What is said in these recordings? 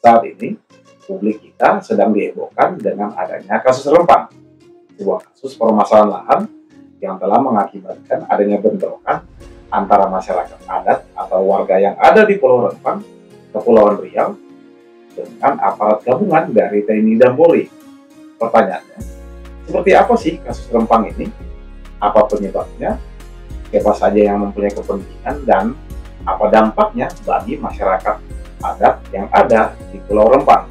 Saat ini, publik kita sedang dihebohkan dengan adanya kasus Rempang, sebuah kasus permasalahan lahan yang telah mengakibatkan adanya bentrokan antara masyarakat adat atau warga yang ada di Pulau Rempang, Kepulauan Riau, dengan aparat gabungan dari TNI dan Polri. Pertanyaannya, seperti apa sih kasus Rempang ini? Apa penyebabnya? Siapa saja yang mempunyai kepentingan dan apa dampaknya bagi masyarakat adat yang ada di Pulau Rempang?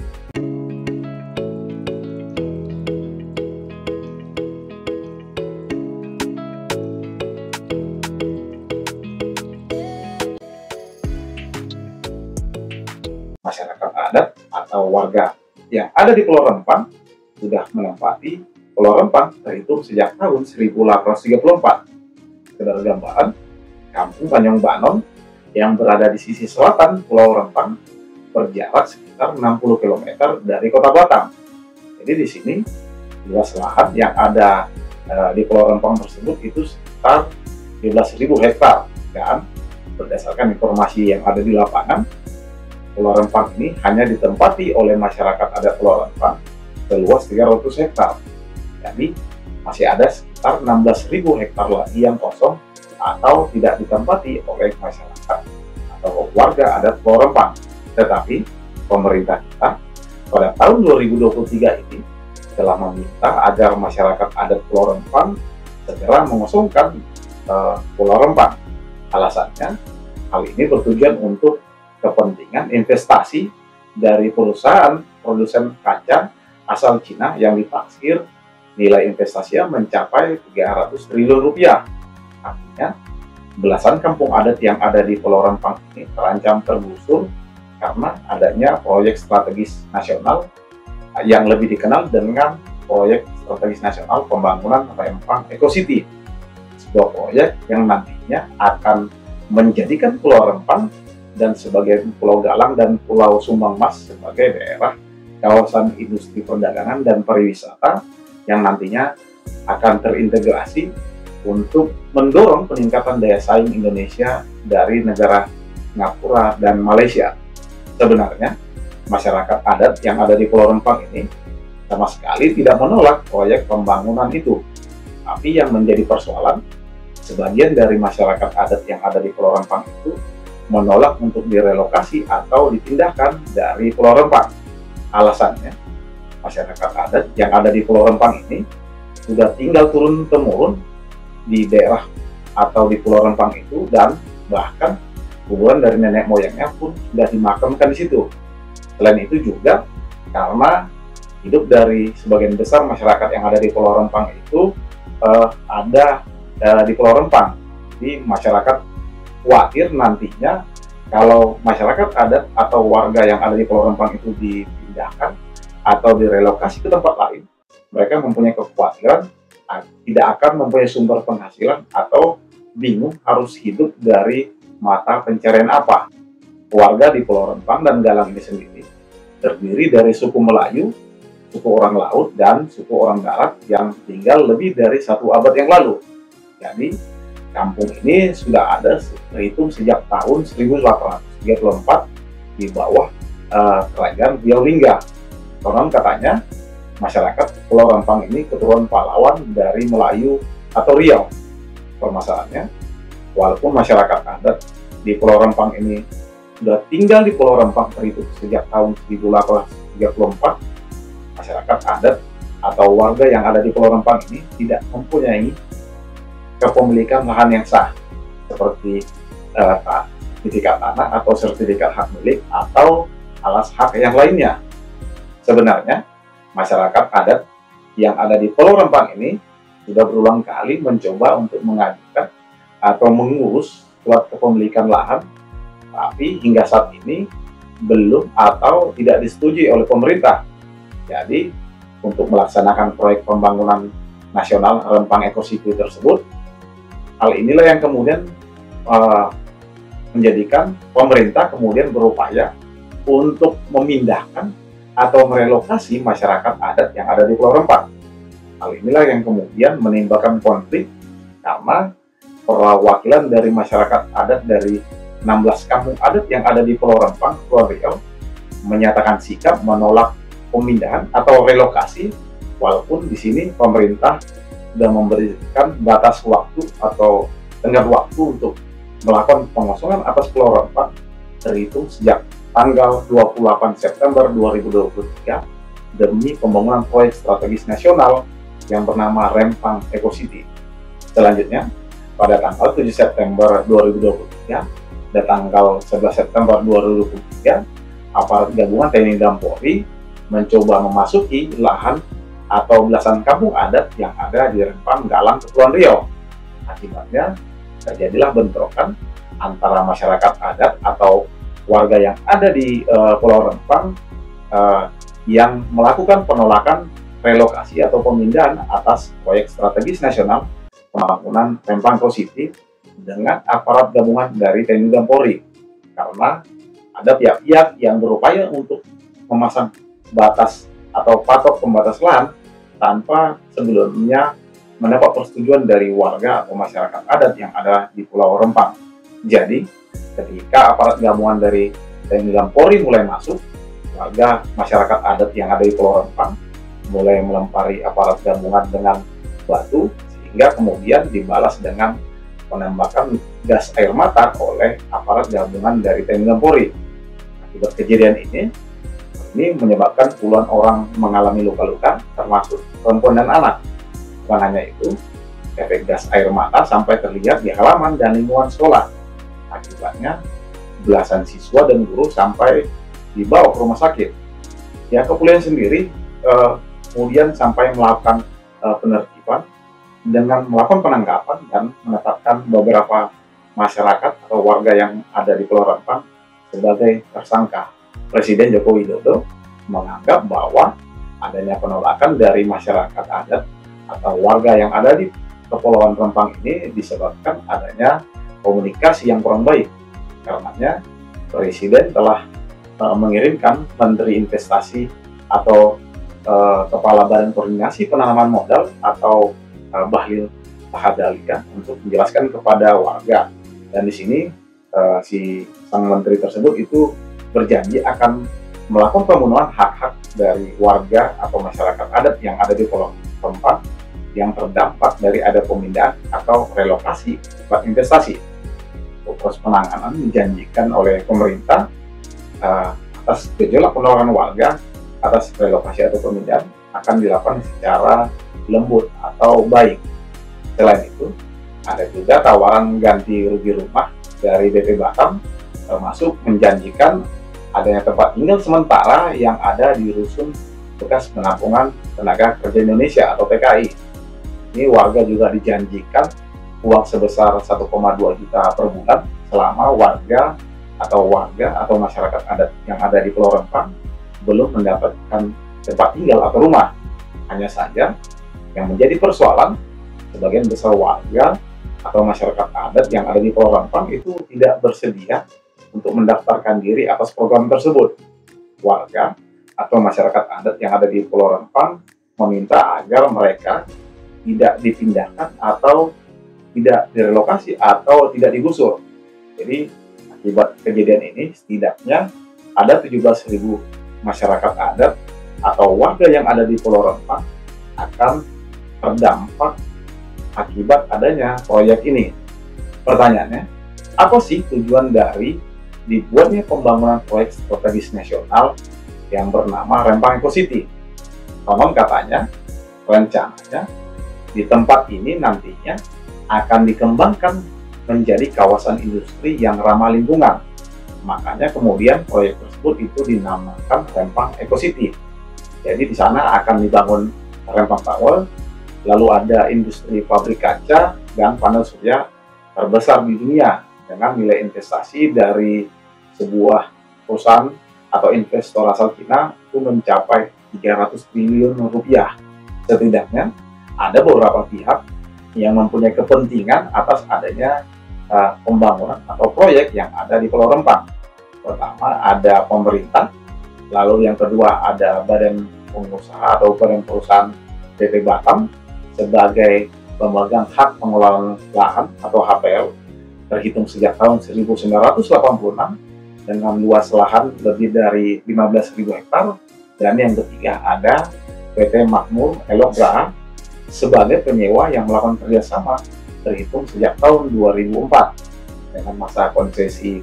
Masyarakat adat atau warga yang ada di Pulau Rempang sudah menempati Pulau Rempang terhitung sejak tahun 1834. Sekedar gambaran, Kampung Tanjung Banon yang berada di sisi selatan Pulau Rempang berjarak sekitar 60 km dari Kota Batam. Jadi di sini luas lahan yang ada di Pulau Rempang tersebut itu sekitar 12.000 hektar, dan berdasarkan informasi yang ada di lapangan, Pulau Rempang ini hanya ditempati oleh masyarakat adat Pulau Rempang seluas 300 hektar. Jadi masih ada sekitar 16.000 hektar lagi yang kosong atau tidak ditempati oleh masyarakat atau warga adat Pulau Rempang. Tetapi pemerintah kita pada tahun 2023 ini telah meminta agar masyarakat adat Pulau Rempang segera mengosongkan Pulau Rempang. Alasannya, hal ini bertujuan untuk kepentingan investasi dari perusahaan produsen kaca asal Cina yang ditaksir nilai investasinya mencapai 300 triliun rupiah. Artinya, belasan kampung adat yang ada di Pulau Rempang ini terancam tergusur karena adanya proyek strategis nasional yang lebih dikenal dengan proyek strategis nasional pembangunan Rempang Eco City. Sebuah proyek yang nantinya akan menjadikan Pulau Rempang dan sebagian Pulau Galang dan Pulau Sumbang Mas sebagai daerah kawasan industri perdagangan dan pariwisata yang nantinya akan terintegrasi untuk mendorong peningkatan daya saing Indonesia dari negara Singapura dan Malaysia. Sebenarnya, masyarakat adat yang ada di Pulau Rempang ini sama sekali tidak menolak proyek pembangunan itu. Tapi yang menjadi persoalan, sebagian dari masyarakat adat yang ada di Pulau Rempang itu menolak untuk direlokasi atau dipindahkan dari Pulau Rempang. Alasannya, masyarakat adat yang ada di Pulau Rempang ini sudah tinggal turun-temurun di daerah atau di Pulau Rempang itu, dan bahkan kuburan dari nenek moyangnya pun sudah dimakamkan di situ. Selain itu juga karena hidup dari sebagian besar masyarakat yang ada di Pulau Rempang itu ada di Pulau Rempang. Jadi masyarakat khawatir nantinya kalau masyarakat adat atau warga yang ada di Pulau Rempang itu dipindahkan atau direlokasi ke tempat lain, mereka mempunyai kekhawatiran tidak akan mempunyai sumber penghasilan atau bingung harus hidup dari mata pencarian apa. Warga di Pulau Rempang dan Galang ini sendiri terdiri dari suku Melayu, suku orang laut, dan suku orang darat yang tinggal lebih dari 1 abad yang lalu. Jadi kampung ini sudah ada terhitung sejak tahun 1834 di bawah kerajaan Riau Lingga. Konon katanya masyarakat Pulau Rempang ini keturunan pahlawan dari Melayu atau Riau. Permasalahannya, walaupun masyarakat adat di Pulau Rempang ini sudah tinggal di Pulau Rempang terhitung sejak tahun 1834, masyarakat adat atau warga yang ada di Pulau Rempang ini tidak mempunyai kepemilikan lahan yang sah, seperti sertifikat tanah atau sertifikat hak milik atau alas hak yang lainnya. Sebenarnya, masyarakat adat yang ada di Pulau Rempang ini sudah berulang kali mencoba untuk mengajukan atau mengurus surat kepemilikan lahan, tapi hingga saat ini belum atau tidak disetujui oleh pemerintah. Jadi, untuk melaksanakan proyek pembangunan nasional Rempang Eco City tersebut, hal inilah yang kemudian menjadikan pemerintah kemudian berupaya untuk memindahkan atau merelokasi masyarakat adat yang ada di Pulau Rempang. Hal inilah yang kemudian menimbulkan konflik karena perwakilan dari masyarakat adat dari 16 kampung adat yang ada di Pulau Rempang, Pulau Riau, menyatakan sikap menolak pemindahan atau relokasi, walaupun di sini pemerintah sudah memberikan batas waktu atau tenggat waktu untuk melakukan pengosongan atas Pulau Rempang terhitung sejak tanggal 28 September 2023 demi pembangunan proyek strategis nasional yang bernama Rempang Eco City. Selanjutnya, pada tanggal 7 September 2023 dan tanggal 11 September 2023, aparat gabungan TNI dan Polri mencoba memasuki lahan atau belasan kampung adat yang ada di Rempang, Galang, Kepulauan Riau. Akibatnya, terjadilah bentrokan antara masyarakat adat atau warga yang ada di Pulau Rempang yang melakukan penolakan relokasi atau pemindahan atas proyek strategis nasional pembangunan Rempang Eco City dengan aparat gabungan dari TNI dan Polri, karena ada pihak-pihak yang berupaya untuk memasang batas atau patok pembatas lahan tanpa sebelumnya mendapat persetujuan dari warga atau masyarakat adat yang ada di Pulau Rempang. Jadi, ketika aparat gabungan dari TNI dan Polri mulai masuk, warga masyarakat adat yang ada di Pulau Rempang mulai melempari aparat gabungan dengan batu, sehingga kemudian dibalas dengan penembakan gas air mata oleh aparat gabungan dari TNI dan Polri. Akibat kejadian ini menyebabkan puluhan orang mengalami luka-luka, termasuk perempuan dan anak. Bukan hanya itu, efek gas air mata sampai terlihat di halaman dan lingkungan sekolah. Akibatnya, belasan siswa dan guru sampai dibawa ke rumah sakit. Ya, kepolisian sendiri kemudian sampai melakukan penertiban dengan melakukan penangkapan dan menetapkan beberapa masyarakat atau warga yang ada di Pulau Rempang sebagai tersangka. Presiden Joko Widodo menganggap bahwa adanya penolakan dari masyarakat adat atau warga yang ada di Kepulauan Rempang ini disebabkan adanya komunikasi yang kurang baik. Karenanya, Presiden telah mengirimkan Menteri Investasi atau Kepala Badan Koordinasi Penanaman Modal atau Bahlil Lahadalia untuk menjelaskan kepada warga. Dan di sini si sang menteri tersebut itu berjanji akan melakukan pemenuhan hak-hak dari warga atau masyarakat adat yang ada di Pulau Rempang yang terdampak dari ada pemindahan atau relokasi tempat investasi. Proses penanganan dijanjikan oleh pemerintah atas gejolak penolakan warga atas relokasi atau pemindahan akan dilakukan secara lembut atau baik. Selain itu, ada juga tawaran ganti rugi rumah dari BP Batam, termasuk menjanjikan adanya tempat tinggal sementara yang ada di Rusun Bekas Penampungan Tenaga Kerja Indonesia atau TKI. Ini warga juga dijanjikan uang sebesar 1,2 juta per bulan selama warga atau masyarakat adat yang ada di Pulau Rempang belum mendapatkan tempat tinggal atau rumah. Hanya saja yang menjadi persoalan, sebagian besar warga atau masyarakat adat yang ada di Pulau Rempang itu tidak bersedia untuk mendaftarkan diri atas program tersebut. Warga atau masyarakat adat yang ada di Pulau Rempang meminta agar mereka tidak dipindahkan atau tidak direlokasi atau tidak digusur. Jadi akibat kejadian ini setidaknya ada 17.000 masyarakat adat atau warga yang ada di Pulau Rempang akan terdampak akibat adanya proyek ini. Pertanyaannya, apa sih tujuan dari dibuatnya pembangunan proyek strategis nasional yang bernama Rempang Eco City? Konon katanya, rencananya di tempat ini nantinya akan dikembangkan menjadi kawasan industri yang ramah lingkungan. Makanya kemudian proyek tersebut itu dinamakan Rempang Eco City. Jadi di sana akan dibangun Rempang Tower, lalu ada industri pabrik kaca dan panel surya terbesar di dunia dengan nilai investasi dari sebuah perusahaan atau investor asal Cina itu mencapai 300 triliun rupiah. Setidaknya ada beberapa pihak yang mempunyai kepentingan atas adanya pembangunan atau proyek yang ada di Pulau Rempang. Pertama ada pemerintah, lalu yang kedua ada badan pengusaha atau badan perusahaan BP Batam sebagai pemegang hak pengelolaan lahan atau HPL terhitung sejak tahun 1986 dengan luas lahan lebih dari 15.000 hektar. Dan yang ketiga ada PT Makmur Elogra sebagai penyewa yang melakukan kerjasama terhitung sejak tahun 2004 dengan masa konsesi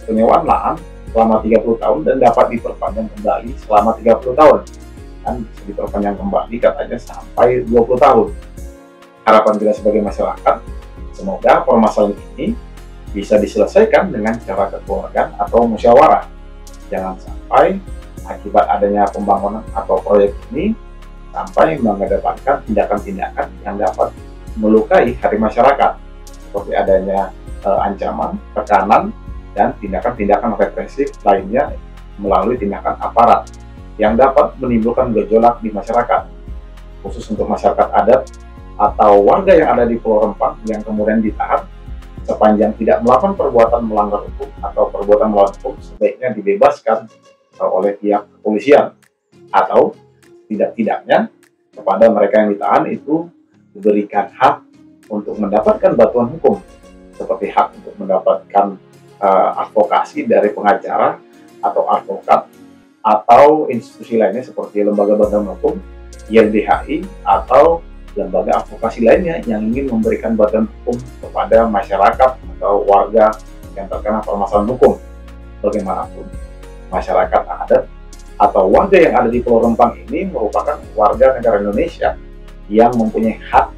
penyewaan lahan selama 30 tahun dan dapat diperpanjang kembali selama 30 tahun. Dan bisa diperpanjang kembali katanya sampai 20 tahun. Harapan kita sebagai masyarakat, semoga permasalahan ini bisa diselesaikan dengan cara kekeluargaan atau musyawarah. Jangan sampai akibat adanya pembangunan atau proyek ini sampai mengedepankan tindakan-tindakan yang dapat melukai hati masyarakat, seperti adanya ancaman, tekanan, dan tindakan-tindakan represif lainnya melalui tindakan aparat yang dapat menimbulkan gejolak di masyarakat, khusus untuk masyarakat adat atau warga yang ada di Pulau Rempang yang kemudian ditahan sepanjang tidak melakukan perbuatan melanggar hukum atau perbuatan melawan hukum, sebaiknya dibebaskan oleh pihak kepolisian, atau tidak-tidaknya kepada mereka yang ditahan itu diberikan hak untuk mendapatkan bantuan hukum, seperti hak untuk mendapatkan advokasi dari pengacara atau advokat atau institusi lainnya seperti lembaga bantuan hukum, YLBHI, atau lembaga advokasi lainnya yang ingin memberikan bantuan hukum kepada masyarakat atau warga yang terkena permasalahan hukum. Bagaimanapun, masyarakat adat atau warga yang ada di Pulau Rempang ini merupakan warga negara Indonesia yang mempunyai hak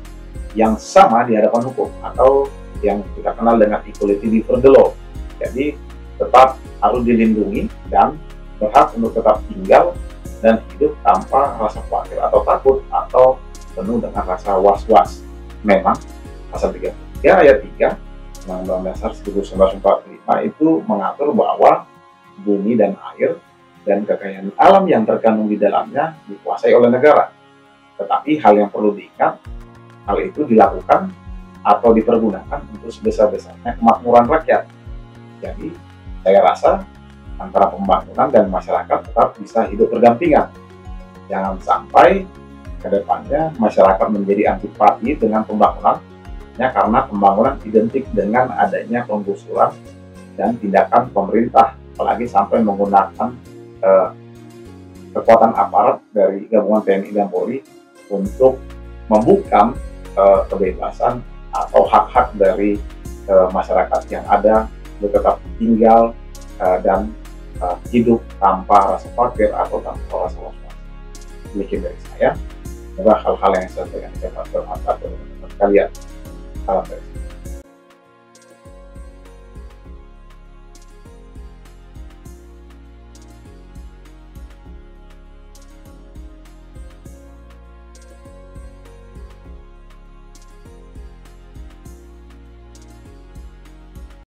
yang sama di hadapan hukum, atau yang kita kenal dengan equality before the law. Jadi tetap harus dilindungi dan berhak untuk tetap tinggal dan hidup tanpa rasa khawatir atau takut atau penuh dengan rasa was-was. Memang pasal 33 ayat 3 Undang-Undang Dasar 1945 itu mengatur bahwa bumi dan air dan kekayaan alam yang terkandung di dalamnya dikuasai oleh negara. Tetapi hal yang perlu diingat, hal itu dilakukan atau dipergunakan untuk sebesar-besarnya kemakmuran rakyat. Jadi saya rasa antara pembangunan dan masyarakat tetap bisa hidup berdampingan. Jangan sampai ke depannya masyarakat menjadi antipati dengan pembangunan karena pembangunan identik dengan adanya penggusuran dan tindakan pemerintah, apalagi sampai menggunakan kekuatan aparat dari gabungan TNI dan Polri untuk membungkam kebebasan atau hak-hak dari masyarakat yang ada untuk tetap tinggal dan hidup tanpa rasa khawatir atau tanpa rasa was-was. Demikian dari saya. Semoga hal-hal yang saya sampaikan dapat bermanfaat bagi kalian. Salam dari saya.